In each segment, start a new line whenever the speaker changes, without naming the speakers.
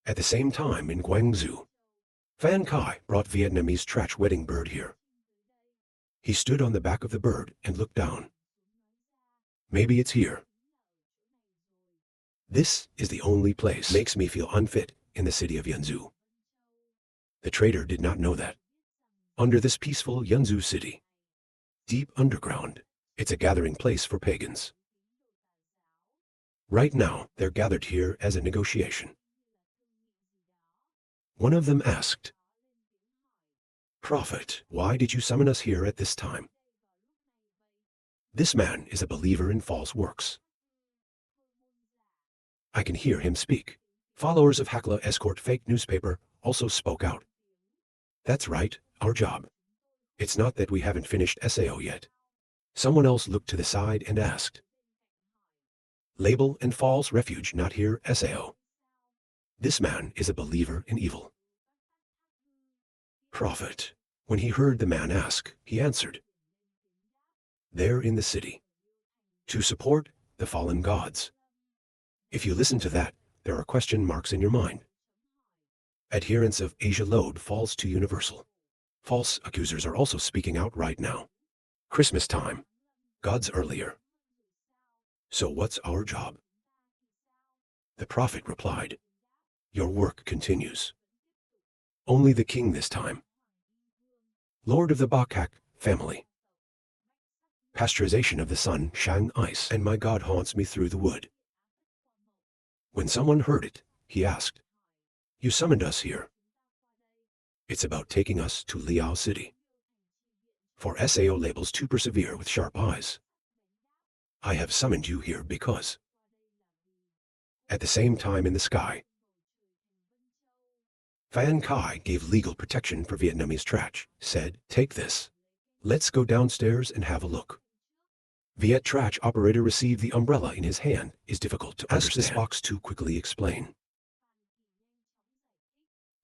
At the same time in Guangzhou, Fan Kai brought Vietnamese trash wedding bird here. He stood on the back of the bird and looked down. Maybe it's here. This is the only place makes me feel unfit in the city of Yanzhou. The trader did not know that. Under this peaceful Yanzhou city, deep underground, it's a gathering place for pagans. Right now, they're gathered here as a negotiation. One of them asked, "Prophet, why did you summon us here at this time?" This man is a believer in false works. I can hear him speak. Followers of Hakla Escort fake newspaper also spoke out. That's right, our job. It's not that we haven't finished SAO yet. Someone else looked to the side and asked, "Label and false refuge not here SAO." This man is a believer in evil. Prophet, when he heard the man ask, he answered, "They're in the city to support the fallen gods." If you listen to that, there are question marks in your mind. Adherents of Asia load falls to universal. False accusers are also speaking out right now. Christmas time. God's earlier. So what's our job? The prophet replied, "Your work continues. Only the king this time. Lord of the Bakak family. Pasteurization of the sun, Shang ice, and my God haunts me through the wood." When someone heard it, he asked, "You summoned us here." It's about taking us to Liao City. For SAO labels to persevere with sharp eyes. I have summoned you here because. At the same time in the sky, Fan Kai gave legal protection for Vietnamese trash, said, "Take this. Let's go downstairs and have a look." Viet trash operator received the umbrella in his hand is difficult to understand. Ask this box to quickly explain.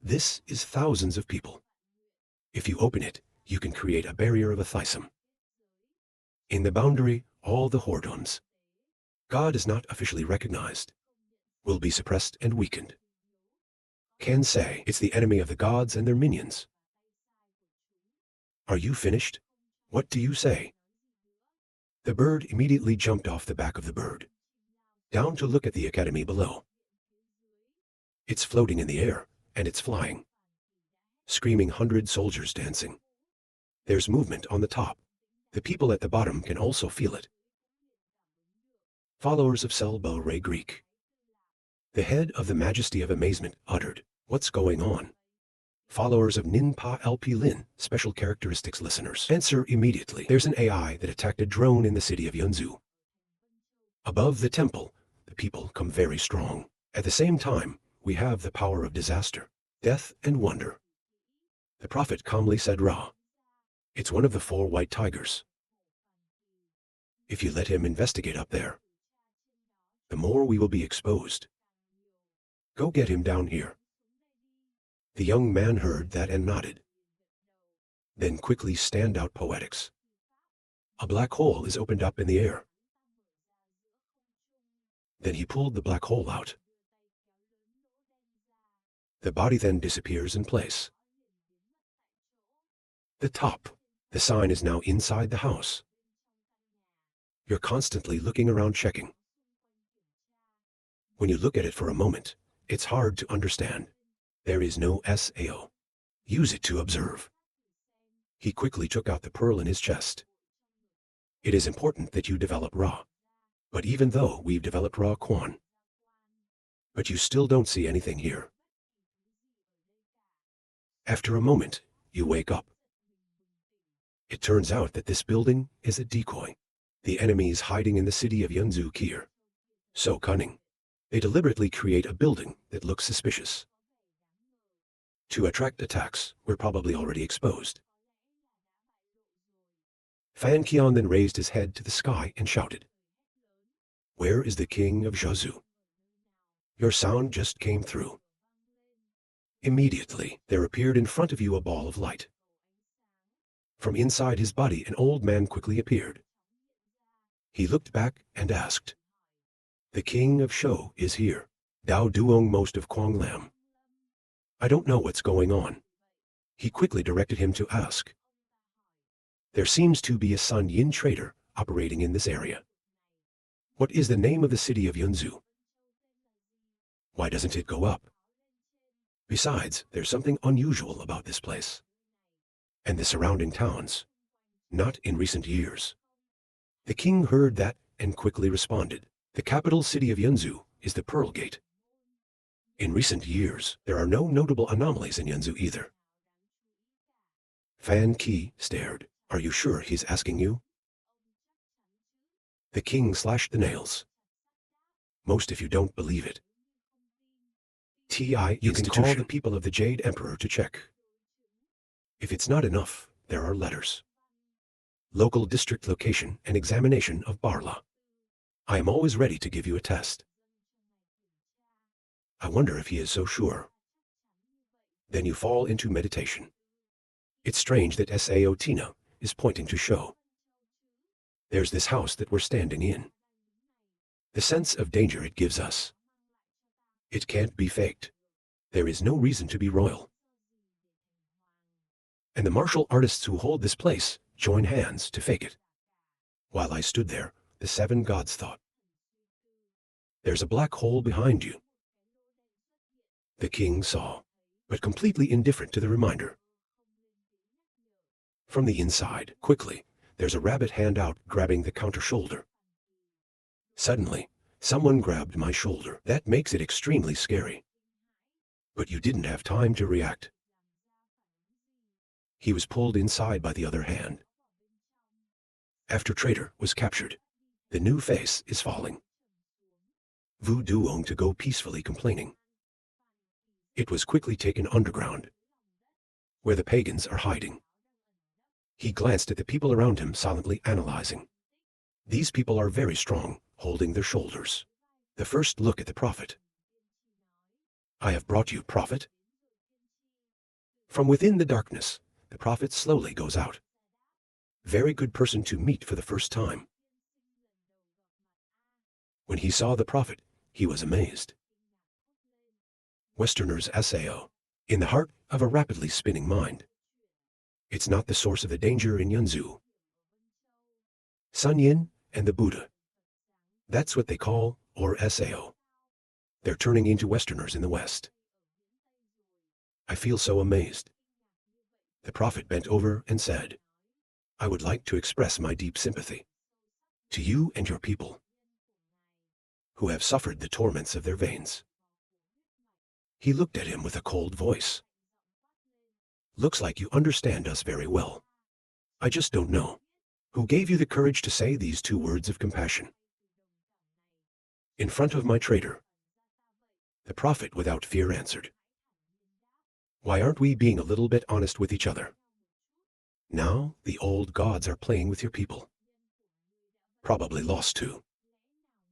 This is thousands of people. If you open it, you can create a barrier of a thysum. In the boundary, all the whoredoms God is not officially recognized, will be suppressed and weakened. Can say it's the enemy of the gods and their minions. Are you finished? What do you say? The bird immediately jumped off the back of the bird, down to look at the academy below. It's floating in the air, and it's flying. Screaming 100 soldiers dancing. There's movement on the top. The people at the bottom can also feel it. Followers of Selbo Ray Greek. The head of the Majesty of Amazement uttered, "What's going on?" Followers of Nin Pa LP Lin, special characteristics listeners, answer immediately. There's an AI that attacked a drone in the city of Yanzhou. Above the temple, the people come very strong. At the same time, we have the power of disaster, death and wonder. The prophet calmly said, "Ra. It's one of the 4 white tigers. If you let him investigate up there, the more we will be exposed. Go get him down here." The young man heard that and nodded. Then quickly stand out poetics. A black hole is opened up in the air. Then he pulled the black hole out. The body then disappears in place. The top, the sign is now inside the house. You're constantly looking around checking. When you look at it for a moment, it's hard to understand. There is no SAO. Use it to observe. He quickly took out the pearl in his chest. It is important that you develop Ra. But even though we've developed Ra Quan, but you still don't see anything here. After a moment, you wake up. It turns out that this building is a decoy. The enemy is hiding in the city of Yanzhou Kier. So cunning. They deliberately create a building that looks suspicious. To attract attacks, we're probably already exposed. Fan Qian then raised his head to the sky and shouted, "Where is the king of Zhazhou? Your sound just came through." Immediately, there appeared in front of you a ball of light. From inside his body, an old man quickly appeared. He looked back and asked, "The king of Shou is here. Dao Duong most of Quang Lam. I don't know what's going on. He quickly directed him to ask. There seems to be a Sun Yin trader operating in this area. What is the name of the city of Yunzu? Why doesn't it go up? Besides, there's something unusual about this place. And the surrounding towns. Not in recent years. The king heard that and quickly responded. The capital city of Yunzu is the Pearl Gate. In recent years, there are no notable anomalies in Yunzu either. Fan Qi stared. Are you sure he's asking you? The king slashed the nails. Most if you don't believe it. You can call the people of the Jade Emperor to check. If it's not enough, there are letters. Local district location and examination of Barla. I am always ready to give you a test. I wonder if he is so sure. Then you fall into meditation. It's strange that Sao Tina is pointing to show. There's this house that we're standing in. The sense of danger it gives us. It can't be faked. There is no reason to be royal. And the martial artists who hold this place join hands to fake it. While I stood there, the 7 gods thought. There's a black hole behind you. The king saw, but completely indifferent to the reminder. From the inside, quickly, there's a rabbit hand out grabbing the counter shoulder. Suddenly, someone grabbed my shoulder. That makes it extremely scary. But you didn't have time to react. He was pulled inside by the other hand. After Traitor was captured, the new face is falling. Vu Duong to go peacefully complaining. It was quickly taken underground, where the pagans are hiding. He glanced at the people around him, silently analyzing. These people are very strong, holding their shoulders. The first look at the prophet. I have brought you, prophet. From within the darkness, the prophet slowly goes out. Very good person to meet for the first time. When he saw the prophet, he was amazed. Westerners Sao, in the heart of a rapidly spinning mind. It's not the source of the danger in Yunzu. Sun Yin and the Buddha. That's what they call, or Sao. They're turning into Westerners in the West. I feel so amazed. The prophet bent over and said, I would like to express my deep sympathy to you and your people who have suffered the torments of their veins. He looked at him with a cold voice. Looks like you understand us very well. I just don't know who gave you the courage to say these 2 words of compassion. In front of my traitor, the prophet without fear answered. Why aren't we being a little bit honest with each other? Now the old gods are playing with your people. Probably lost too.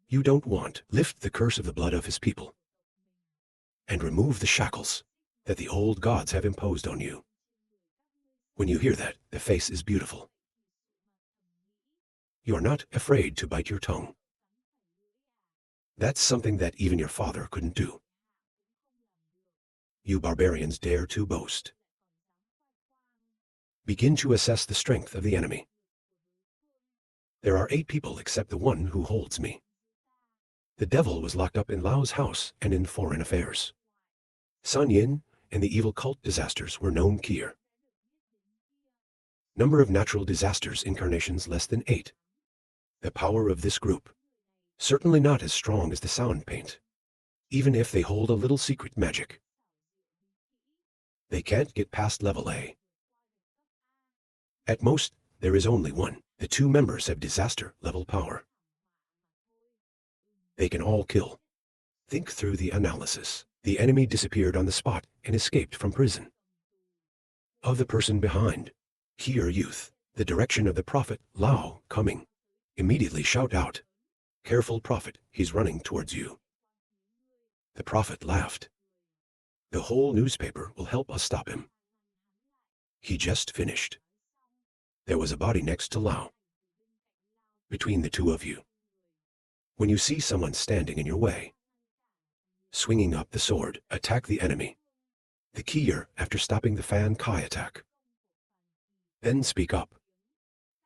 You don't want lift the curse of the blood of his people and remove the shackles that the old gods have imposed on you. When you hear that, the face is beautiful. You are not afraid to bite your tongue. That's something that even your father couldn't do. You barbarians dare to boast. Begin to assess the strength of the enemy. There are 8 people except the one who holds me. The devil was locked up in Lao's house and in foreign affairs. Sun Yin and the evil cult disasters were known here. Number of natural disasters incarnations less than 8. The power of this group. Certainly not as strong as the sound paint. Even if they hold a little secret magic. They can't get past level A. At most, there is only one. The 2 members have disaster level power. They can all kill. Think through the analysis. The enemy disappeared on the spot and escaped from prison. Of the person behind. Hear youth, the direction of the prophet, Lao, coming. Immediately shout out. Careful prophet, he's running towards you. The prophet laughed. The whole newspaper will help us stop him. He just finished. There was a body next to Lao. Between the 2 of you. When you see someone standing in your way, swinging up the sword, attack the enemy. The Kier after stopping the Fan Kai attack. Then speak up.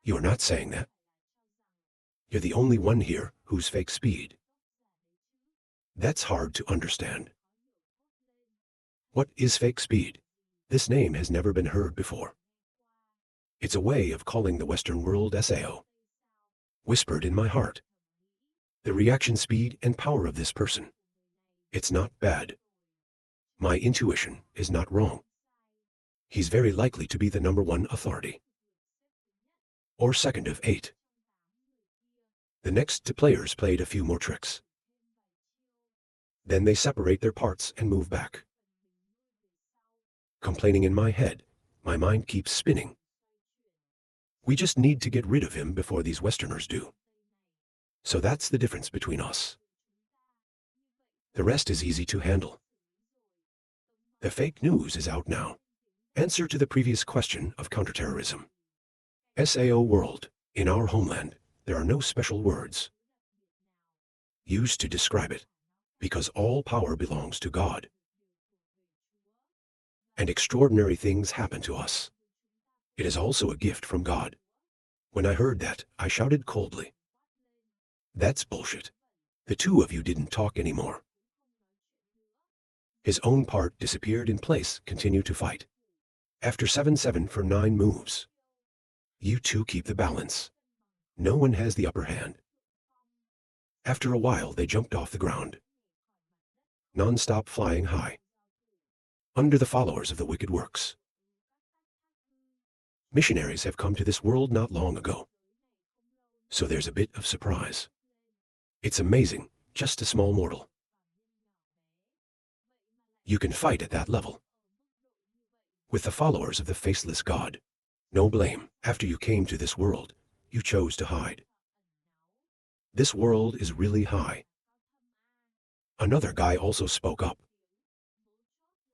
You're not saying that. You're the only one here who's fake speed. That's hard to understand. What is fake speed? This name has never been heard before. It's a way of calling the Western world SAO. Whispered in my heart. The reaction speed and power of this person. It's not bad. My intuition is not wrong. He's very likely to be the #1 authority. Or second of 8. The next 2 players played a few more tricks. Then they separate their parts and move back. Complaining in my head, my mind keeps spinning. We just need to get rid of him before these Westerners do. So that's the difference between us. The rest is easy to handle. The fake news is out now. Answer to the previous question of counterterrorism. SAO world, in our homeland, there are no special words used to describe it, because all power belongs to God. And extraordinary things happen to us. It is also a gift from God. When I heard that, I shouted coldly. That's bullshit. The 2 of you didn't talk anymore. His own part disappeared in place, continued to fight. After 7-7 for 9 moves. You 2 keep the balance. No one has the upper hand. After a while they jumped off the ground. Non-stop flying high. Under the followers of the wicked works. Missionaries have come to this world not long ago. So there's a bit of surprise. It's amazing, just a small mortal. You can fight at that level. With the followers of the faceless God. No blame. After you came to this world, you chose to hide. This world is really high. Another guy also spoke up.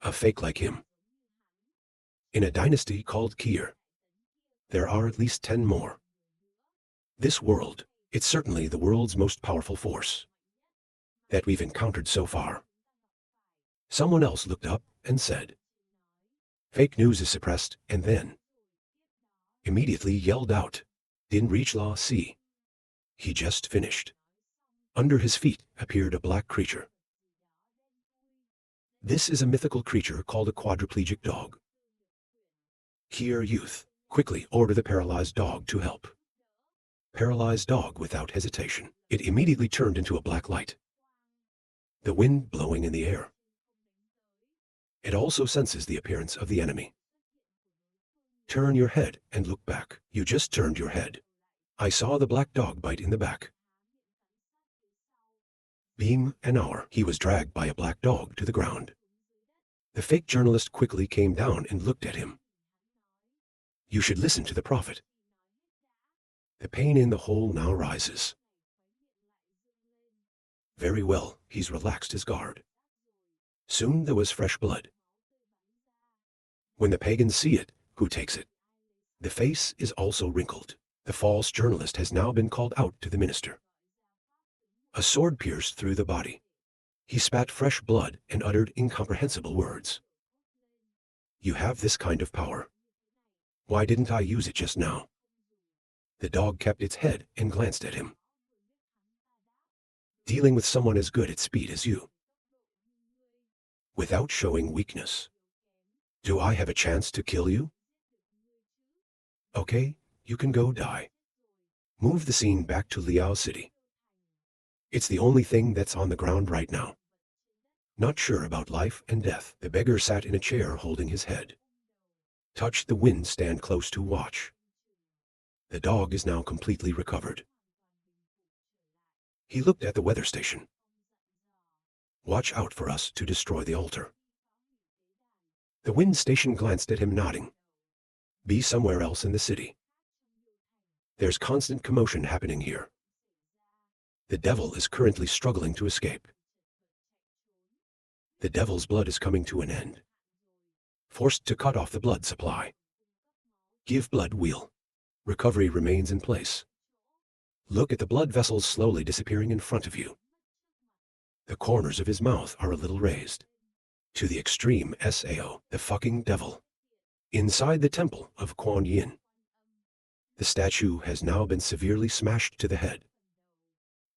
A fake like him. In a dynasty called Kier. There are at least 10 more. This world, it's certainly the world's most powerful force that we've encountered so far. Someone else looked up and said, fake news is suppressed, and then immediately yelled out, didn't reach law C. He just finished. Under his feet appeared a black creature. This is a mythical creature called a quadriplegic dog. Kier youth, quickly order the paralyzed dog to help. Paralyzed dog without hesitation. It immediately turned into a black light. The wind blowing in the air. It also senses the appearance of the enemy. Turn your head and look back. You just turned your head. I saw the black dog bite in the back. Beam an hour. He was dragged by a black dog to the ground. The fake journalist quickly came down and looked at him. You should listen to the prophet. The pain in the hole now rises. Very well, he's relaxed his guard. Soon there was fresh blood. When the pagans see it, who takes it? The face is also wrinkled. The false journalist has now been called out to the minister. A sword pierced through the body. He spat fresh blood and uttered incomprehensible words. You have this kind of power. Why didn't I use it just now? The dog kept its head and glanced at him. Dealing with someone as good at speed as you. Without showing weakness. Do I have a chance to kill you? Okay, you can go die. Move the scene back to Liao City. It's the only thing that's on the ground right now. Not sure about life and death. The beggar sat in a chair holding his head. Touched the wind, stand close to watch. The dog is now completely recovered. He looked at the weather station. Watch out for us to destroy the altar. The wind station glanced at him, nodding. Be somewhere else in the city. There's constant commotion happening here. The devil is currently struggling to escape. The devil's blood is coming to an end. Forced to cut off the blood supply. Give blood wheel. Recovery remains in place. Look at the blood vessels slowly disappearing in front of you. The corners of his mouth are a little raised. To the extreme Sao, the fucking devil. Inside the temple of Kuan Yin, the statue has now been severely smashed to the head.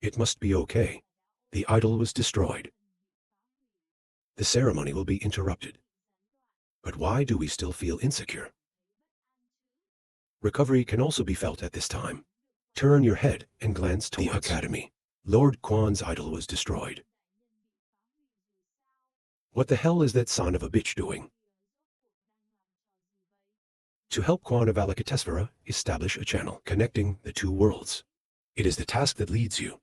It must be okay. The idol was destroyed. The ceremony will be interrupted. But why do we still feel insecure? Recovery can also be felt at this time. Turn your head and glance towards the academy. Lord Kuan's idol was destroyed. What the hell is that son of a bitch doing? To help Kuan of Avalokitesvara establish a channel connecting the two worlds. It is the task that leads you.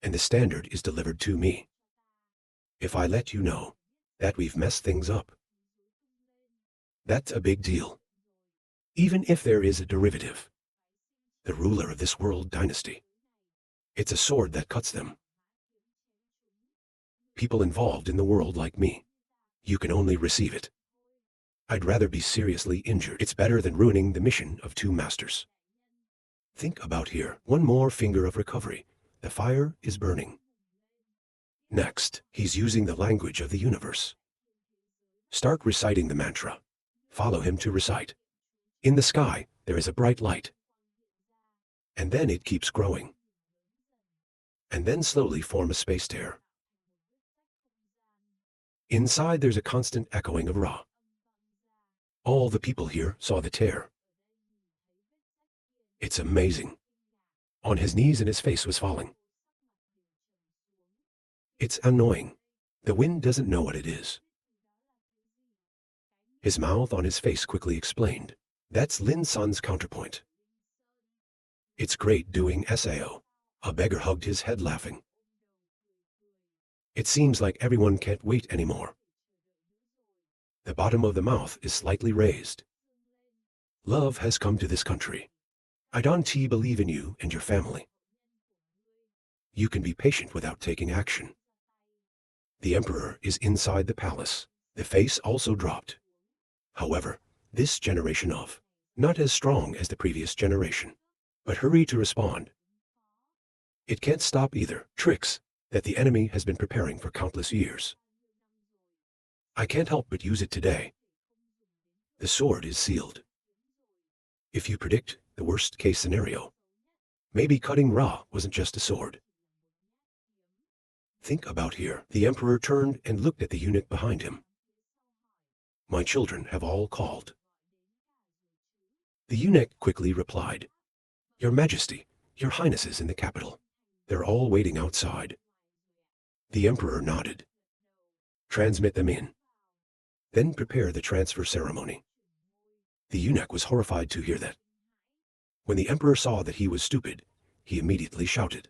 And the standard is delivered to me. If I let you know that we've messed things up, that's a big deal. Even if there is a derivative, the ruler of this world dynasty, it's a sword that cuts them. People involved in the world like me, you can only receive it. I'd rather be seriously injured. It's better than ruining the mission of two masters. Think about here. One more finger of recovery. The fire is burning. Next, he's using the language of the universe. Start reciting the mantra. Follow him to recite. In the sky, there is a bright light. And then it keeps growing. And then slowly form a space tear. Inside there's a constant echoing of Ra. All the people here saw the tear. It's amazing. On his knees and his face was falling. It's annoying. The wind doesn't know what it is. His mouth on his face quickly explained. That's Lin San's counterpoint. It's great doing Sao. A beggar hugged his head laughing. It seems like everyone can't wait anymore. The bottom of the mouth is slightly raised. Love has come to this country. I don't believe in you and your family. You can be patient without taking action. The emperor is inside the palace. The face also dropped. However, this generation of, not as strong as the previous generation, but hurry to respond. It can't stop either. Tricks that the enemy has been preparing for countless years. I can't help but use it today. The sword is sealed. If you predict the worst case scenario, maybe cutting Ra wasn't just a sword. Think about here. The emperor turned and looked at the eunuch behind him. My children have all called. The eunuch quickly replied, Your Majesty, Your Highness is in the capital. They're all waiting outside. The emperor nodded. Transmit them in. Then prepare the transfer ceremony. The eunuch was horrified to hear that. When the emperor saw that he was stupid, he immediately shouted.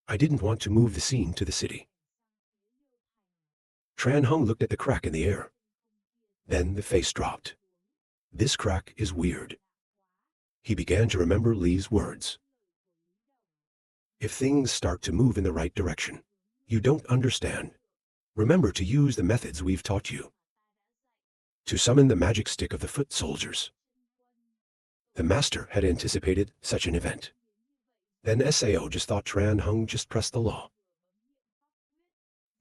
I didn't want to move the scene to the city. Tran Hung looked at the crack in the air. Then the face dropped. This crack is weird. He began to remember Li's words. If things start to move in the right direction, you don't understand. Remember to use the methods we've taught you. To summon the magic stick of the foot soldiers. The master had anticipated such an event. Then Sao just thought Tran Hung just pressed the law.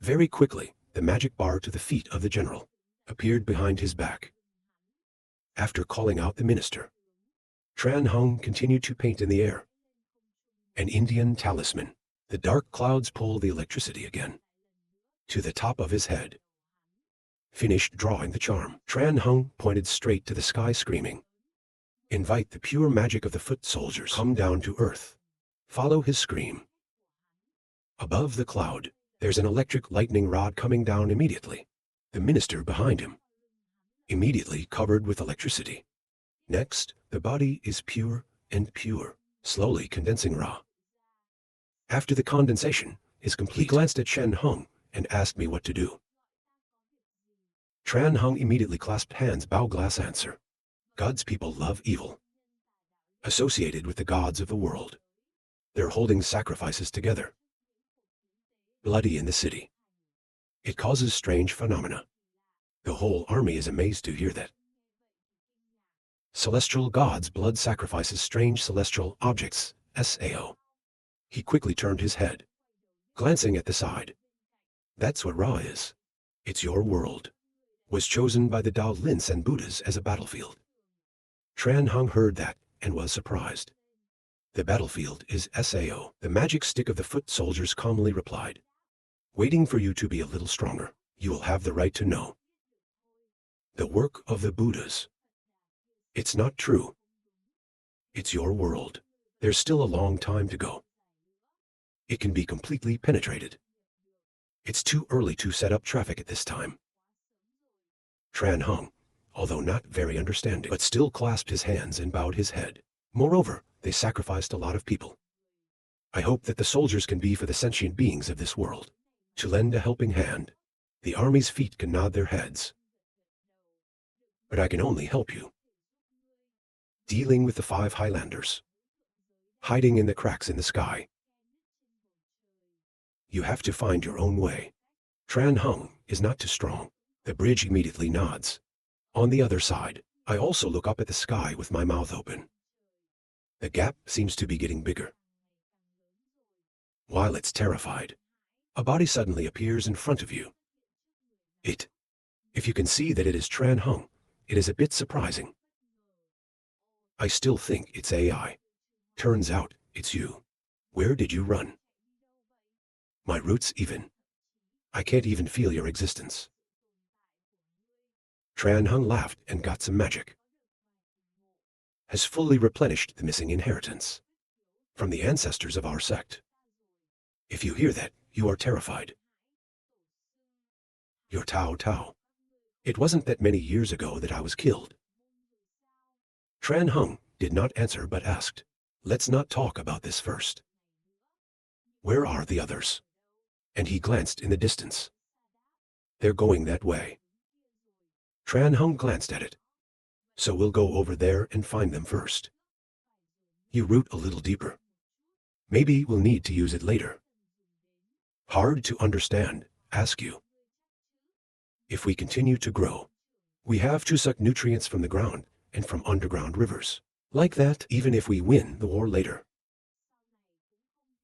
Very quickly, the magic bar to the feet of the general appeared behind his back. After calling out the minister, Tran Hung continued to paint in the air. An Indian talisman. The dark clouds pulled the electricity again. To the top of his head. Finished drawing the charm. Tran Hung pointed straight to the sky screaming. Invite the pure magic of the foot soldiers. Come down to earth. Follow his scream. Above the cloud, there's an electric lightning rod coming down immediately. The minister behind him. Immediately covered with electricity. Next, the body is pure and pure, slowly condensing Ra. After the condensation is complete, he glanced at Shen Hung and asked me what to do. Tran Hung immediately clasped hands. Bao Glass answer. God's people love evil. Associated with the gods of the world. They're holding sacrifices together. Bloody in the city. It causes strange phenomena. The whole army is amazed to hear that. Celestial gods' blood sacrifices strange celestial objects, Sao. He quickly turned his head, glancing at the side. That's what Ra is. It's your world. Was chosen by the Dao Lins and Buddhas as a battlefield. Tran Hung heard that and was surprised. The battlefield is Sao. The magic stick of the foot soldiers calmly replied. Waiting for you to be a little stronger. You will have the right to know. The work of the Buddhas. It's not true. It's your world. There's still a long time to go. It can be completely penetrated. It's too early to set up traffic at this time. Tran Hung, although not very understanding, but still clasped his hands and bowed his head. Moreover, they sacrificed a lot of people. I hope that the soldiers can be for the sentient beings of this world. To lend a helping hand. The army's feet can nod their heads. But I can only help you. Dealing with the 5 Highlanders. Hiding in the cracks in the sky. You have to find your own way. Tran Hung is not too strong. The bridge immediately nods. On the other side, I also look up at the sky with my mouth open. The gap seems to be getting bigger. While it's terrified, a body suddenly appears in front of you. If you can see that it is Tran Hung, it is a bit surprising. I still think it's AI. Turns out, it's you. Where did you run? My roots even. I can't even feel your existence. Tran Hung laughed and got some magic. Has fully replenished the missing inheritance. From the ancestors of our sect. If you hear that, you are terrified. You're Tao Tao. It wasn't that many years ago that I was killed. Tran Hung did not answer but asked, let's not talk about this first. Where are the others? And he glanced in the distance. They're going that way. Tran Hung glanced at it. So we'll go over there and find them first. You root a little deeper. Maybe we'll need to use it later. Hard to understand, ask you. If we continue to grow, we have to suck nutrients from the ground and from underground rivers. Like that, even if we win the war later.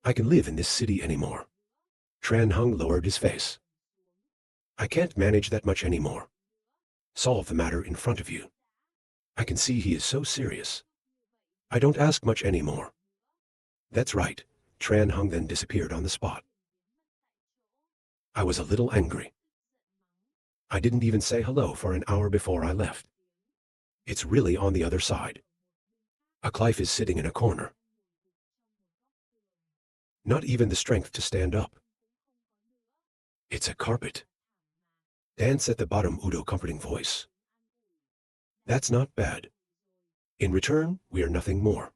I can live in this city anymore. Tran Hung lowered his face. I can't manage that much anymore. Solve the matter in front of you. I can see he is so serious. I don't ask much anymore. That's right. Tran Hung then disappeared on the spot. I was a little angry. I didn't even say hello for an hour before I left. It's really on the other side. A Clive is sitting in a corner. Not even the strength to stand up. It's a carpet. Dance at the bottom, Udo comforting voice. That's not bad. In return, we are nothing more.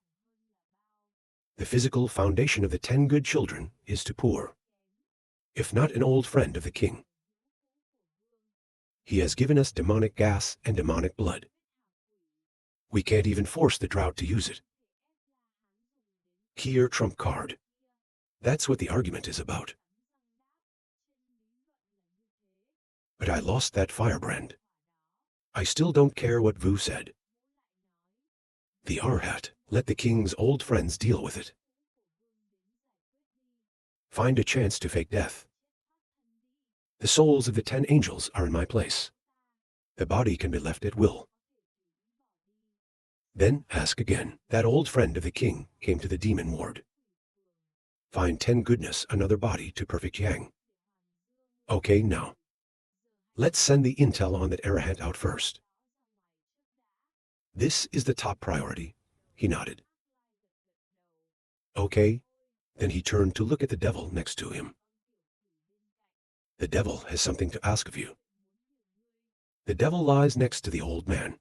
The physical foundation of the 10 good children is to poor. If not an old friend of the king. He has given us demonic gas and demonic blood. We can't even force the drought to use it. Kier trump card. That's what the argument is about. But I lost that firebrand. I still don't care what Vu said. The Arhat, let the king's old friends deal with it. Find a chance to fake death. The souls of the 10 angels are in my place. The body can be left at will. Then ask again. That old friend of the king came to the demon ward. Find 10 goodness another body to perfect yang. Okay, now. Let's send the intel on that Arahant out first. This is the top priority, he nodded. Okay. Then he turned to look at the devil next to him. The devil has something to ask of you. The devil lies next to the old man.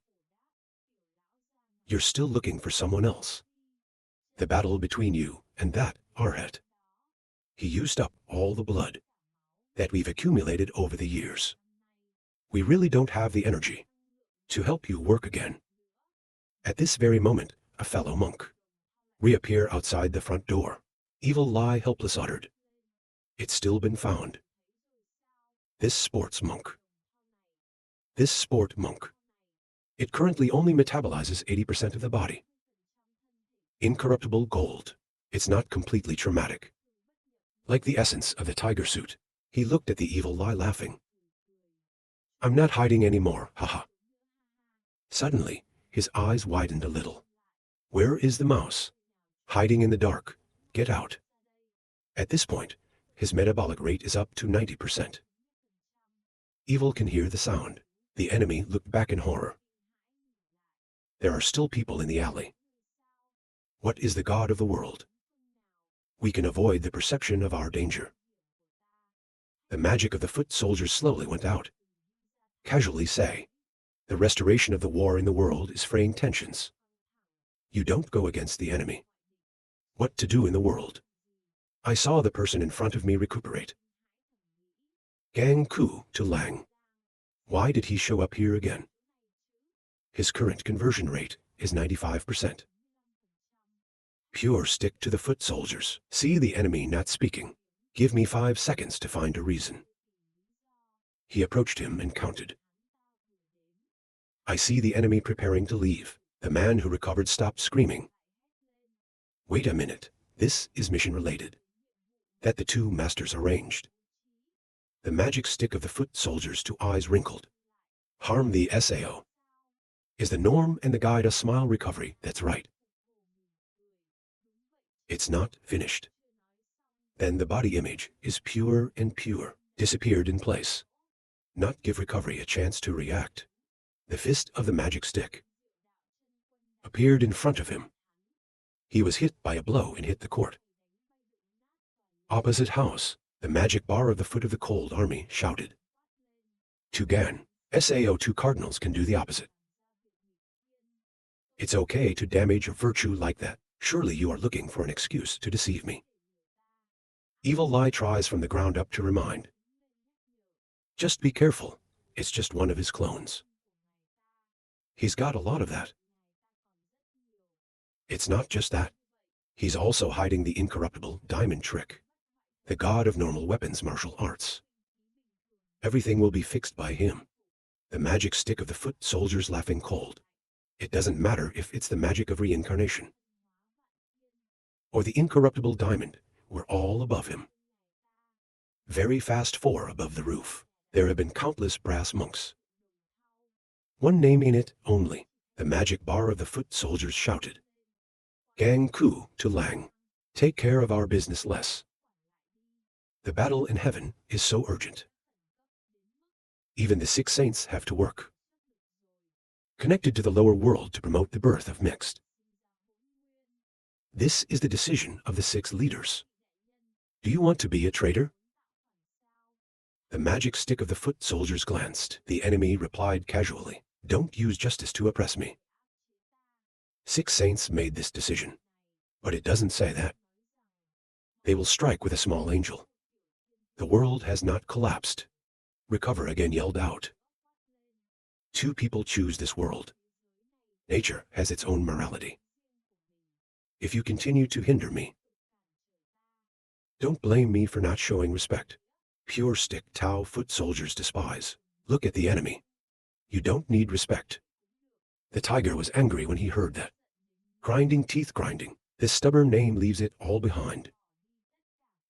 You're still looking for someone else. The battle between you and that Arhat. He used up all the blood that we've accumulated over the years. We really don't have the energy to help you work again. At this very moment, a fellow monk reappear outside the front door. Evil lie helpless uttered. It's still been found. This sports monk. This sport monk. It currently only metabolizes 80% of the body. Incorruptible gold. It's not completely traumatic. Like the essence of the tiger suit, he looked at the evil lie laughing. I'm not hiding anymore, haha. Suddenly, his eyes widened a little. Where is the mouse? Hiding in the dark. Get out. At this point, his metabolic rate is up to 90%. Evil can hear the sound. The enemy looked back in horror. There are still people in the alley. What is the god of the world? We can avoid the perception of our danger. The magic of the foot soldiers slowly went out. Casually say, the restoration of the war in the world is fraying tensions. You don't go against the enemy. What to do in the world? I saw the person in front of me recuperate. Gang Ku to Lang. Why did he show up here again? His current conversion rate is 95%. Pure stick to the foot soldiers. See the enemy not speaking. Give me 5 seconds to find a reason. He approached him and counted. I see the enemy preparing to leave. The man who recovered stopped screaming. Wait a minute, this is mission related. That the two masters arranged. The magic stick of the foot soldiers to eyes wrinkled. Harm the SAO. Is the norm and the guide a smile recovery? That's right. It's not finished. Then the body image is pure and pure, disappeared in place. Not give recovery a chance to react. The fist of the magic stick appeared in front of him. He was hit by a blow and hit the court. Opposite house, the magic bar of the foot of the cold army shouted. To Gan, SAO2 cardinals can do the opposite. It's okay to damage a virtue like that. Surely you are looking for an excuse to deceive me. Evil Lie tries from the ground up to remind. Just be careful, it's just one of his clones. He's got a lot of that. It's not just that. He's also hiding the incorruptible diamond trick, the god of normal weapons martial arts. Everything will be fixed by him. The magic stick of the foot soldiers laughing cold. It doesn't matter if it's the magic of reincarnation or the incorruptible diamond, we're all above him. Very fast 4 above the roof. There have been countless brass monks. One name in it only, the magic bar of the foot soldiers shouted. Gang Ku to Lang. Take care of our business less. The battle in heaven is so urgent. Even the 6 saints have to work. Connected to the lower world to promote the birth of mixed. This is the decision of the 6 leaders. Do you want to be a traitor? The magic stick of the foot soldiers glanced. The enemy replied casually, don't use justice to oppress me. 6 saints made this decision, but it doesn't say that. They will strike with a small angel. The world has not collapsed. Recover again yelled out. 2 people choose this world. Nature has its own morality. If you continue to hinder me, don't blame me for not showing respect. Pure stick Tao foot soldiers despise. Look at the enemy. You don't need respect. The tiger was angry when he heard that. Grinding teeth grinding. This stubborn name leaves it all behind.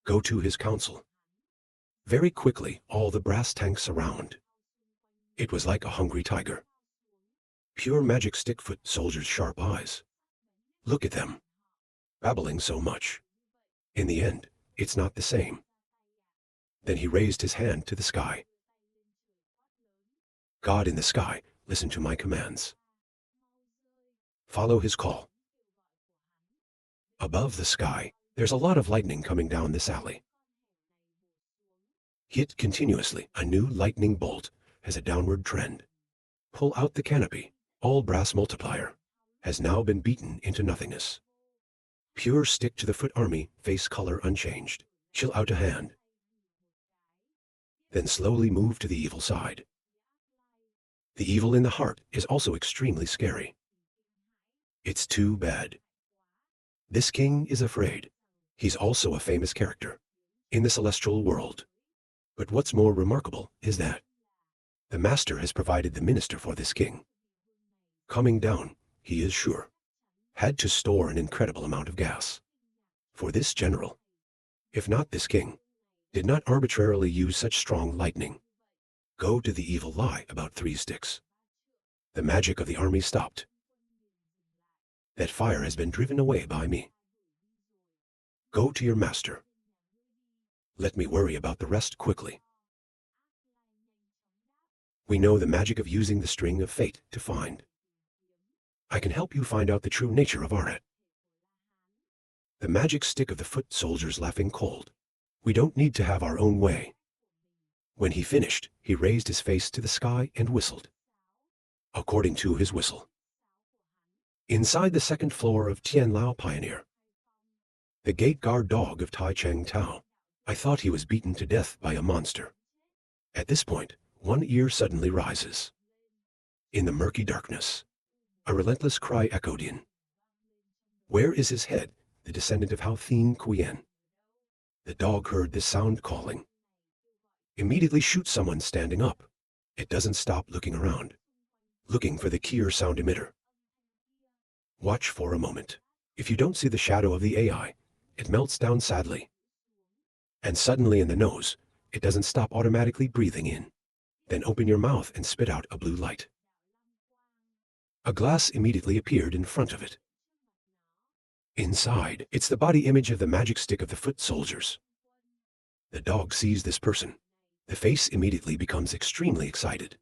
Go to his council. Very quickly, all the brass tanks around. It was like a hungry tiger. Pure magic stick foot soldiers' sharp eyes. Look at them. Babbling so much. In the end, it's not the same. Then he raised his hand to the sky. God in the sky, listen to my commands. Follow his call. Above the sky, there's a lot of lightning coming down this alley. Hit continuously, a new lightning bolt has a downward trend. Pull out the canopy. All brass multiplier has now been beaten into nothingness. Pure stick to the foot army, face color unchanged. Chill out a hand. Then slowly move to the evil side. The evil in the heart is also extremely scary. It's too bad. This king is afraid. He's also a famous character in the celestial world. But what's more remarkable is that the master has provided the minister for this king. Coming down, he is sure, had to store an incredible amount of gas. For this general, if not this king, did not arbitrarily use such strong lightning. Go to the evil lie about 3 sticks. The magic of the army stopped. That fire has been driven away by me. Go to your master. Let me worry about the rest quickly. We know the magic of using the string of fate to find. I can help you find out the true nature of Arhat. The magic stick of the foot soldiers laughing cold. We don't need to have our own way. When he finished, he raised his face to the sky and whistled. According to his whistle. Inside the second floor of Tianlao Pioneer. The gate guard dog of Tai Cheng Tao. I thought he was beaten to death by a monster. At this point, one ear suddenly rises. In the murky darkness, a relentless cry echoed in. Where is his head, the descendant of Hao Thin Qian? The dog heard this sound calling. Immediately shoots someone standing up. It doesn't stop looking around, looking for the Kier sound emitter. Watch for a moment. If you don't see the shadow of the AI, it melts down sadly. And suddenly in the nose, it doesn't stop automatically breathing in. Then open your mouth and spit out a blue light. A glass immediately appeared in front of it. Inside, it's the body image of the magic stick of the foot soldiers. The dog sees this person. The face immediately becomes extremely excited.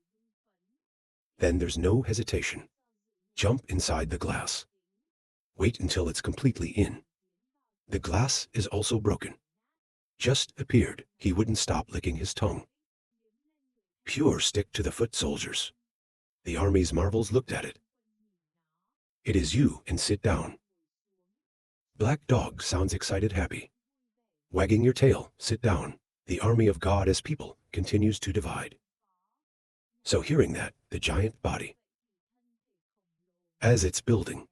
Then there's no hesitation. Jump inside the glass. Wait until it's completely in. The glass is also broken. Just appeared, he wouldn't stop licking his tongue. Pure stick to the foot soldiers. The army's marvels looked at it. It is you, and sit down. Black dog sounds excited happy. Wagging your tail, sit down. The army of God as people continues to divide. So hearing that, the giant body, as it's building,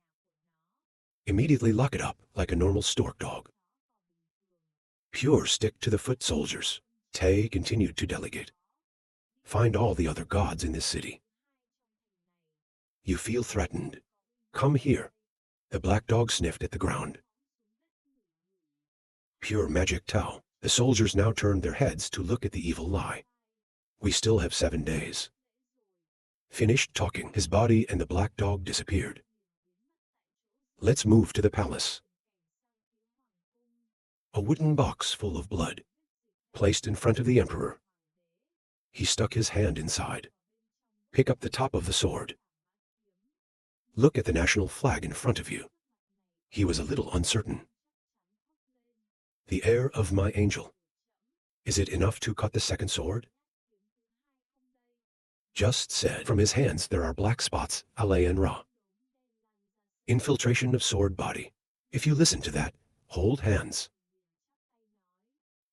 immediately lock it up like a normal stork dog. Pure stick to the foot soldiers. Tay continued to delegate. Find all the other gods in this city. You feel threatened. Come here. The black dog sniffed at the ground. Pure magic Tao. The soldiers now turned their heads to look at the evil lie. We still have 7 days. Finished talking, his body and the black dog disappeared. Let's move to the palace. A wooden box full of blood, placed in front of the emperor. He stuck his hand inside. Pick up the top of the sword. Look at the national flag in front of you. He was a little uncertain. The air of my angel. Is it enough to cut the second sword? Just said. From his hands there are black spots, Alay and Ra. Infiltration of sword body. If you listen to that, hold hands.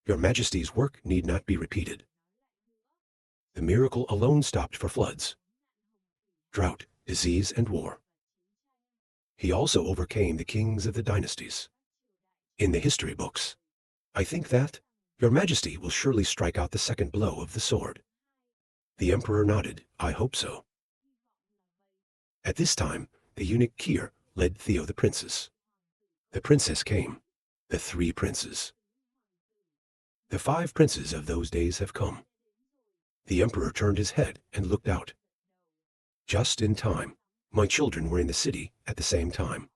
Your Majesty's work need not be repeated. The miracle alone stopped for floods, drought, disease, and war. He also overcame the kings of the dynasties. In the history books, I think that Your Majesty will surely strike out the second blow of the sword. The emperor nodded. I hope so. At this time, the eunuch Kier led Theo the princess. The princess came. The 3 princes. The 5 princes of those days have come. The emperor turned his head and looked out. Just in time. My children were in the city at the same time.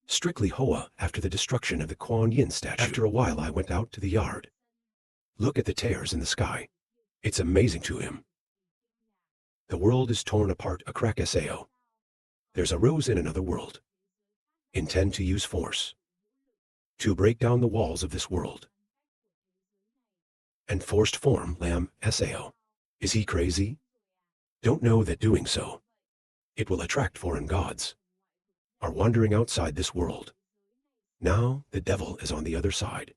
Strictly Hoa after the destruction of the Kuan Yin statue. After a while I went out to the yard. Look at the tears in the sky. It's amazing to him. The world is torn apart a crack sao. There's a rose in another world. Intend to use force. To break down the walls of this world. And forced form Lam Sao. Is he crazy? Don't know that doing so. It will attract foreign gods. Are wandering outside this world. Now the devil is on the other side.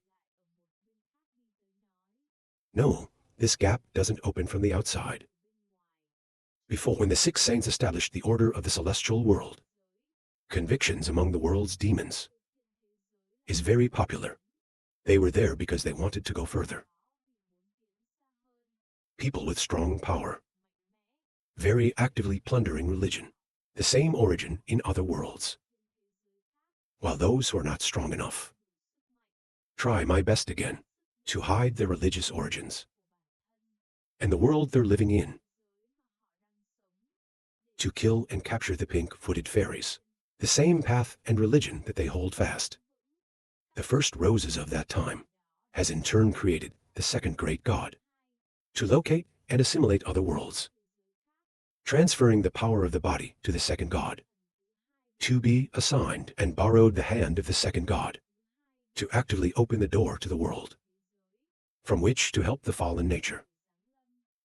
No, this gap doesn't open from the outside. Before, when the 6 saints established the order of the celestial world, convictions among the world's demons is very popular. They were there because they wanted to go further. People with strong power, very actively plundering religion, the same origin in other worlds. While those who are not strong enough, try my best again to hide their religious origins. and the world they're living in. To kill and capture the pink-footed fairies, the same path and religion that they hold fast. The first roses of that time has in turn created the second great god, to locate and assimilate other worlds, transferring the power of the body to the second god, to be assigned and borrowed the hand of the second god, to actively open the door to the world, from which to help the fallen nature.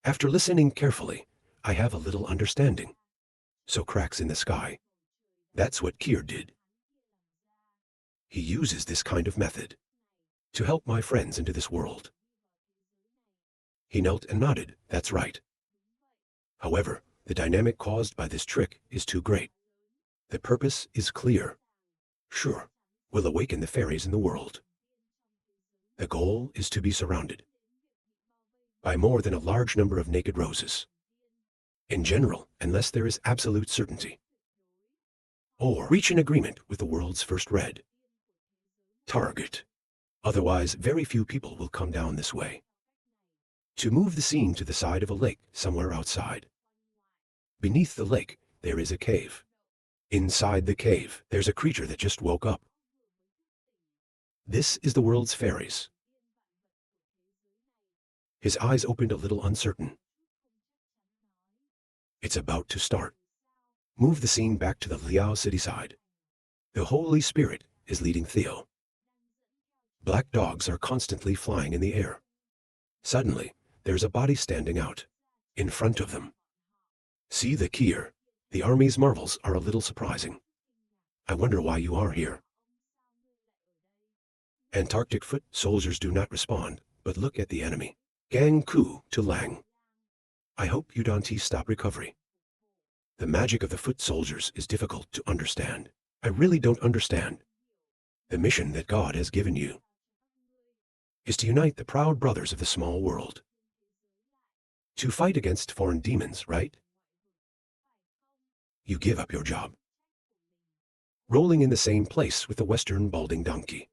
After listening carefully, I have a little understanding. So cracks in the sky. That's what Kier did. He uses this kind of method to help my friends into this world. He knelt and nodded, that's right. However, the dynamic caused by this trick is too great. The purpose is clear. Sure, we'll awaken the fairies in the world. The goal is to be surrounded by more than a large number of naked roses. In general, unless there is absolute certainty. Or reach an agreement with the world's first red target. Otherwise, very few people will come down this way. To move the scene to the side of a lake somewhere outside. Beneath the lake, there is a cave. Inside the cave, there's a creature that just woke up. This is the world's fairies. His eyes opened a little uncertain. It's about to start. Move the scene back to the Liao city side. The Holy Spirit is leading Theo. Black dogs are constantly flying in the air. Suddenly, there's a body standing out in front of them. See the Kier. The army's marvels are a little surprising. I wonder why you are here. Antarctic foot soldiers do not respond, but look at the enemy. Gang Ku to Lang. I hope you don't stop recovery. The magic of the foot soldiers is difficult to understand. I really don't understand. The mission that God has given you is to unite the proud brothers of the small world. To fight against foreign demons, right? You give up your job. Rolling in the same place with the Western balding donkey.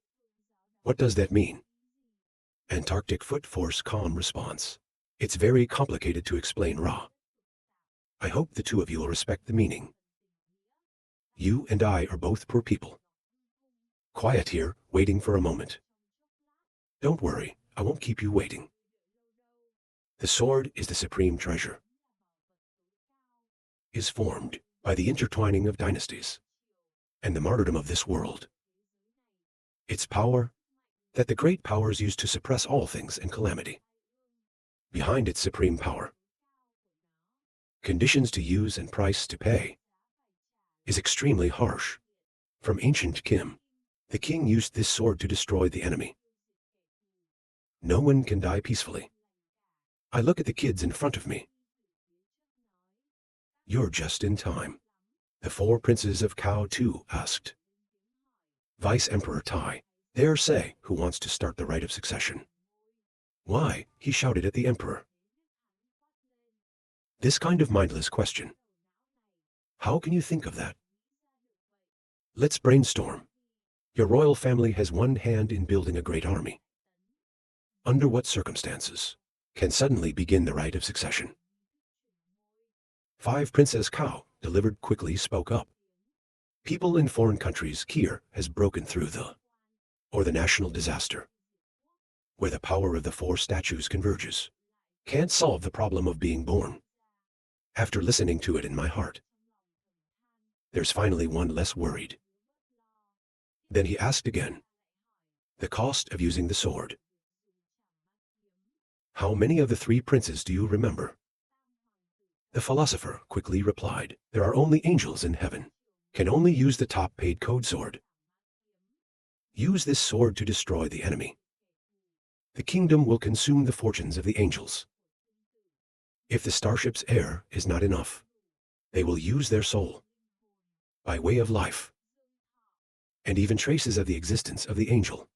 What does that mean? Antarctic Foot Force calm response. It's very complicated to explain, Ra. I hope the two of you will respect the meaning. You and I are both poor people. Quiet here, waiting for a moment. Don't worry, I won't keep you waiting. The sword is the supreme treasure. Is formed by the intertwining of dynasties and the martyrdom of this world. Its power, that the great powers use to suppress all things and calamity. Behind its supreme power, conditions to use and price to pay, is extremely harsh. From ancient Kim, the king used this sword to destroy the enemy. No one can die peacefully. I look at the kids in front of me. You're just in time. The four princes of Cao Tu asked. Vice Emperor Tai, dare say, who wants to start the right of succession. Why? He shouted at the emperor. This kind of mindless question. How can you think of that? Let's brainstorm. Your royal family has one hand in building a great army. Under what circumstances can suddenly begin the right of succession? Five Princess Cao, delivered quickly, spoke up. People in foreign countries, Kier has broken through the national disaster, where the power of the four statues converges. Can't solve the problem of being born. After listening to it in my heart, there's finally one less worried. Then he asked again. The cost of using the sword. How many of the three princes do you remember? The philosopher quickly replied, there are only angels in heaven. Can only use the top-paid code sword. Use this sword to destroy the enemy. The kingdom will consume the fortunes of the angels. If the starship's air is not enough, they will use their soul, by way of life, and even traces of the existence of the angel.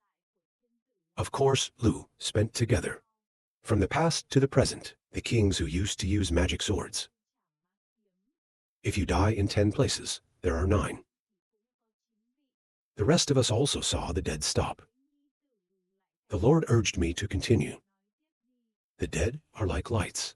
Of course, Lu, spent together. From the past to the present, the kings who used to use magic swords. If you die in 10 places, there are 9. The rest of us also saw the dead stop. The Lord urged me to continue. The dead are like lights.